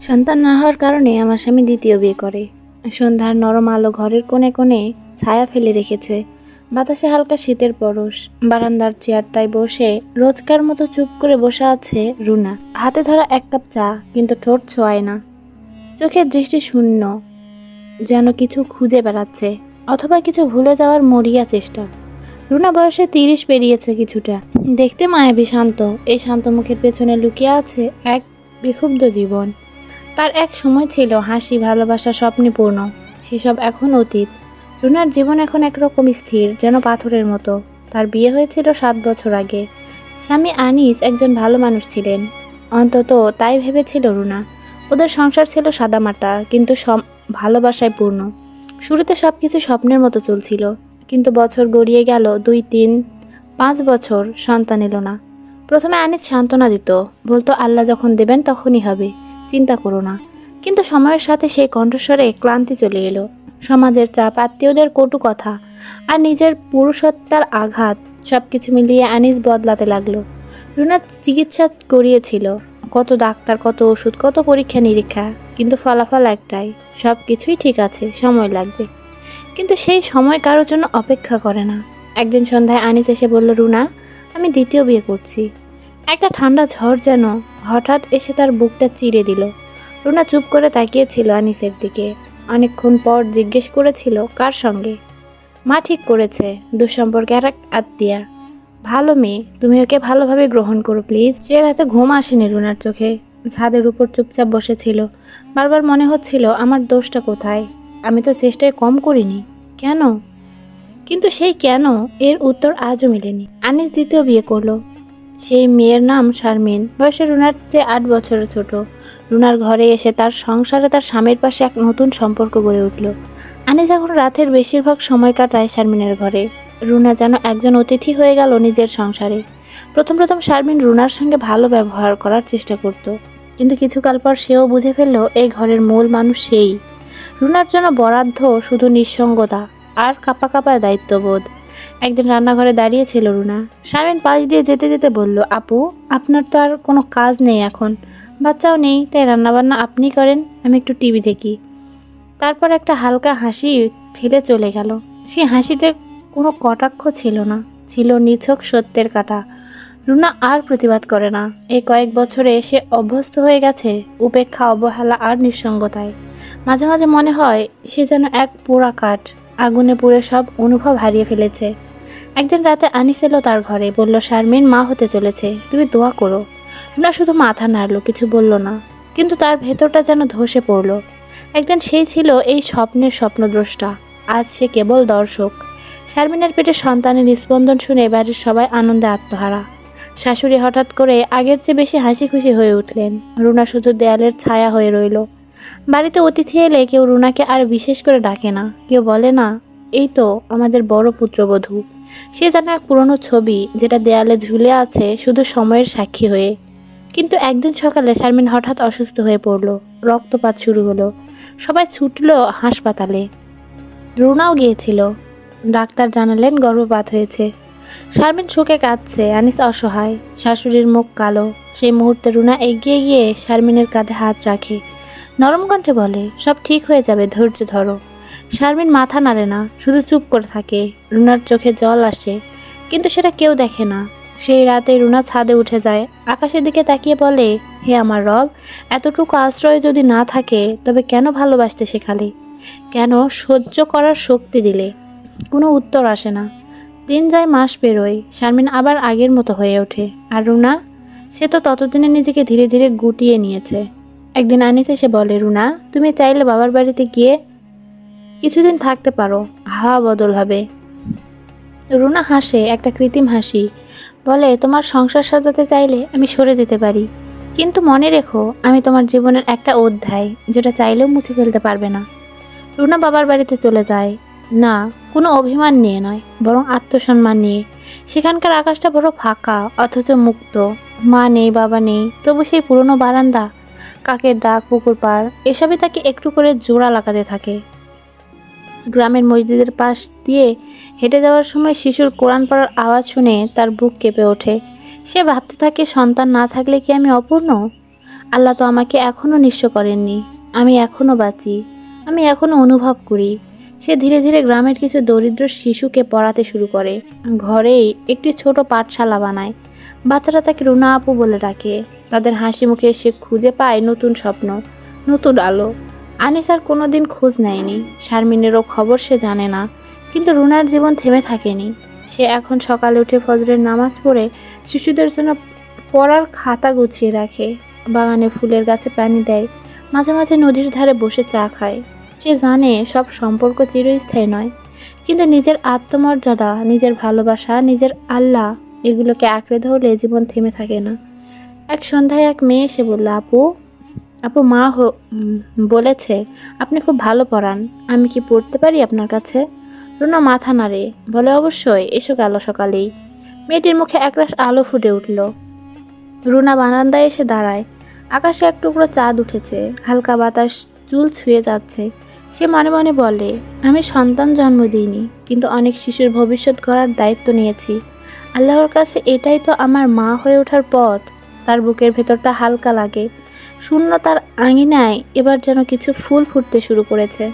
সন্তান না হওয়ার কারণে আমার স্বামী দ্বিতীয় বিয়ে করে। সন্ধ্যার নরম আলো ঘরের কোণে কোণে ছায়া ফেলে রেখেছে। বাতাসে হালকা শীতের পরশ। বারান্দার চেয়ারটায় বসে রোজকার মতো চুপ করে বসে আছে রুনা। হাতে ধরা এক কাপ চা, কিন্তু ঠোঁট ছোঁয়ায় না। চোখের দৃষ্টি শূন্য, যেন কিছু খুঁজে বেড়াচ্ছে, অথবা কিছু ভুলে যাওয়ার মরিয়া চেষ্টা। রুনা বয়সে 30 পেরিয়েছে কিছুটা। দেখতে মায়াবী শান্ত। এই শান্ত মুখের পেছনে লুকিয়ে আছে এক বিক্ষুব্ধ জীবন। তার এক সময় ছিল হাসি, ভালোবাসা, স্বপ্নে পূর্ণ। সেসব এখন অতীত। রুনার জীবন এখন একরকম স্থির, যেন পাথরের মতো। তার বিয়ে হয়েছিল 7 বছর আগে। স্বামী আনিস একজন ভালো মানুষ ছিলেন, অন্তত তাই ভেবেছিল রুনা। ওদের সংসার ছিল সাদামাটা, কিন্তু ভালোবাসায় পূর্ণ। শুরুতে সব কিছু স্বপ্নের মতো চলছিল, কিন্তু বছর গড়িয়ে গেল 2, 3, 5 বছর, সন্তান এলো না। প্রথমে আনিস সান্ত্বনা দিত, বলতো আল্লাহ যখন দেবেন তখনই হবে, চিন্তা করো না। কিন্তু সময়ের সাথে সেই কণ্ঠস্বরে ক্লান্তি চলে এলো। সমাজের চাপ, আত্মীয়দের কটু কথা, আর নিজের পুরুষত্বের আঘাত, সবকিছু মিলিয়ে আনিস বদলাতে লাগলো। রুনা চিকিৎসা করিয়েছিল, কত ডাক্তার, কত ওষুধ, কত পরীক্ষা নিরীক্ষা, কিন্তু ফলাফল একটাই, সব কিছুই ঠিক আছে, সময় লাগবে। কিন্তু সেই সময় কারোর জন্য অপেক্ষা করে না। একদিন সন্ধ্যায় আনিস এসে বলল, রুনা, আমি দ্বিতীয় বিয়ে করছি। একটা ঠান্ডা ঝড় যেন হঠাৎ এসে তার বুকটা চিরে দিল। রুনা চুপ করে তাকিয়েছিল আনিসের দিকে। অনেকক্ষণ পর জিজ্ঞেস করেছিল, কার সঙ্গে? মা ঠিক করেছে, দুঃসম্পর্কে আর এক আত্মীয়া। ভালো মেয়ে, তুমি ওকে ভালোভাবে গ্রহণ করো প্লিজ। সে রাতে ঘুম আসেনি রুনার চোখে। ছাদের উপর চুপচাপ বসেছিল। বারবার মনে হচ্ছিল, আমার দোষটা কোথায়? আমি তো চেষ্টায় কম করিনি, কেন? কিন্তু সেই কেন এর উত্তর আজও মেলেনি। আনিস দ্বিতীয় বিয়ে করলো। সেই মেয়ের নাম শারমিন, বয়সে রুনার চেয়ে 8 বছরের ছোট। রুনার ঘরে এসে তার সংসারে তার স্বামীর পাশে এক নতুন সম্পর্ক গড়ে উঠল। আনিস এখন রাতের বেশিরভাগ সময় কাটায় শারমিনের ঘরে। রুনা যেন একজন অতিথি হয়ে গেল নিজের সংসারে। প্রথম প্রথম শারমিন রুনার সঙ্গে ভালো ব্যবহার করার চেষ্টা করত, কিন্তু কিছুকাল পর সেও বুঝে ফেলল এই ঘরের মূল মানুষ সেই। রুনার জন্য বরাদ্দ শুধু নিঃসঙ্গতা আর কাঁপা কাঁপা দায়িত্ববোধ। একদিন রান্নাঘরে দাঁড়িয়েছিল রুনা। শারমিন পাশ দিয়ে যেতে যেতে বলল, আপু, আপনার তো আর কোনো কাজ নেই এখন, বাচ্চাও নেই, তাই রান্নাবান্না আপনি করেন, আমি একটু টিভি দেখি। তারপর একটা হালকা হাসি ফেলে চলে গেল। সেই হাসিতে কোনো কটাক্ষ ছিল না, ছিল নিছক সত্যের কাঁটা। রুনা আর প্রতিবাদ করে না। এই কয়েক বছরে সে অভ্যস্ত হয়ে গেছে উপেক্ষা, অবহেলা আর নিঃসঙ্গতায়। মাঝে মাঝে মনে হয় সে যেন এক পোড়া কাঠ, আগুনে পুড়ে সব অনুভব হারিয়ে ফেলেছে। একদিন রাতে আনিস এলো তার ঘরে, বলল, শারমিন মা হতে চলেছে, তুমি দোয়া করো। রুনা শুধু মাথা নাড়ল, কিছু বলল না, কিন্তু তার ভেতরটা যেন ধসে পড়ল। একদিন সেই ছিল এই স্বপ্নের স্বপ্নদ্রষ্টা, আজ সে কেবল দর্শক। শারমিনের পেটে সন্তানের স্পন্দন শুনে বাড়ির সবাই আনন্দে আত্মহারা। শাশুড়ি হঠাৎ করে আগের চেয়ে বেশি হাসি খুশি হয়ে উঠলেন। রুনা শুধু দেয়ালের ছায়া হয়ে রইল। বাড়িতে অতিথি এলে কেউ রুনাকে আর বিশেষ করে ডাকে না, কেউ বলে না, এই তো আমাদের বড় পুত্রবধূ। সে যেন এক পুরনো ছবি, যেটা দেয়ালে ঝুলে আছে শুধু সময়ের সাক্ষী হয়ে। কিন্তু একদিন সকালে শারমিন হঠাৎ অসুস্থ হয়ে পড়ল। রক্তপাত শুরু হলো। সবাই ছুটল হাসপাতালে। রুনাও গিয়েছিল। ডাক্তার জানালেন গর্ভপাত হয়েছে। শারমিন শোকে কাঁদছে, আনিস অসহায়, শাশুড়ির মুখ কালো। সেই মুহূর্তে রুনা এগিয়ে গিয়ে শারমিনের কাঁধে হাত রাখে, নরম কণ্ঠে বলে, সব ঠিক হয়ে যাবে, ধৈর্য ধরো। শারমিন মাথা নাড়ে না, শুধু চুপ করে থাকে। রুনার চোখে জল আসে, কিন্তু সেটা কেউ দেখে না। সেই রাতে রুনা ছাদে উঠে যায়, আকাশের দিকে তাকিয়ে বলে, হে আমার রব, এতটুকু আশ্রয় যদি না থাকে তবে কেন ভালোবাসতে শেখালে, কেন সহ্য করার শক্তি দিলে? কোনো উত্তর আসে না। দিন যায়, মাস পেরোয়, শারমিন আবার আগের মতো হয়ে ওঠে। আর রুনা, সে তো ততদিনে নিজেকে ধীরে ধীরে গুটিয়ে নিয়েছে। একদিন আনিস এসে বলে, রুনা, তুমি চাইলে বাবার বাড়িতে গিয়ে কিছুদিন থাকতে পারো, হাওয়া বদল হবে। রুনা হাসে, একটা কৃত্রিম হাসি, বলে, তোমার সংসার সাজাতে চাইলে আমি সরে যেতে পারি, কিন্তু মনে রেখো, আমি তোমার জীবনের একটা অধ্যায়, যেটা চাইলেও মুছে ফেলতে পারবে না। রুনা বাবার বাড়িতে চলে যায়, না কোনো অভিমান নিয়ে নয়, বরং আত্মসম্মান নিয়ে। সেখানকার আকাশটা বড় ফাঁকা, অথচ মুক্ত। মা নেই, বাবা নেই, তবু সেই পুরনো বারান্দা, কাকের ডাক, পুকুর পাড়, এসবই তাকে একটু করে জোড়া লাগাতে থাকে। গ্রামের মসজিদের পাশ দিয়ে হেঁটে যাওয়ার সময় শিশুর কোরআন পড়ার আওয়াজ শুনে তার বুক কেঁপে ওঠে। সে ভাবতে থাকে, সন্তান না থাকলে কি আমি অপূর্ণ? আল্লাহ তো আমাকে এখনও নিঃস্ব করেননি। আমি এখনও বাঁচি, আমি এখনও অনুভব করি। সে ধীরে ধীরে গ্রামের কিছু দরিদ্র শিশুকে পড়াতে শুরু করে। ঘরেই একটি ছোট পাঠশালা বানায়। বাচ্চারা তাকে রুনা আপু বলে ডাকে। তাদের হাসি মুখে সে খুঁজে পায় নতুন স্বপ্ন, নতুন আলো। আনিসার কোনোদিন খোঁজ নেয়নি, শারমিনেরও খবর সে জানে না। কিন্তু রুনার জীবন থেমে থাকেনি। সে এখন সকালে উঠে ফজরের নামাজ পড়ে শিশুদের জন্য পড়ার খাতা গুছিয়ে রাখে, বাগানে ফুলের গাছে পানি দেয়, মাঝে মাঝে নদীর ধারে বসে চা খায়। সে জানে সব সম্পর্ক চিরস্থায়ী নয়, কিন্তু নিজের আত্মমর্যাদা, নিজের ভালোবাসা, নিজের আল্লাহ, এগুলোকে আঁকড়ে ধরলে জীবন থেমে থাকে না। এক সন্ধ্যায় এক মেয়ে এসে বলল, আপু আপু বলেছে আপনি খুব ভালো পড়ান, আমি কি পড়তে পারি আপনার কাছে? রুনা মাথা নাড়ে, বলে, অবশ্যই, এসো কালো সকালেই। মেয়েটির মুখে একরাশ আলো ফুটে উঠল। রুনা বারান্দায় এসে দাঁড়ায়। আকাশে এক টুকরো চাঁদ উঠেছে, হালকা বাতাস চুল ছুঁয়ে যাচ্ছে। সে মনে মনে বলে, আমি সন্তান জন্ম দিইনি, কিন্তু অনেক শিশুর ভবিষ্যৎ গড়ার দায়িত্ব নিয়েছি। আল্লাহর কাছে এটাই তো আমার মা হয়ে ওঠার পথ। তার বুকের ভেতরটা হালকা লাগে। শূন্যতার আঙিনায় এবার যেন কিছু ফুল ফুটতে শুরু করেছে।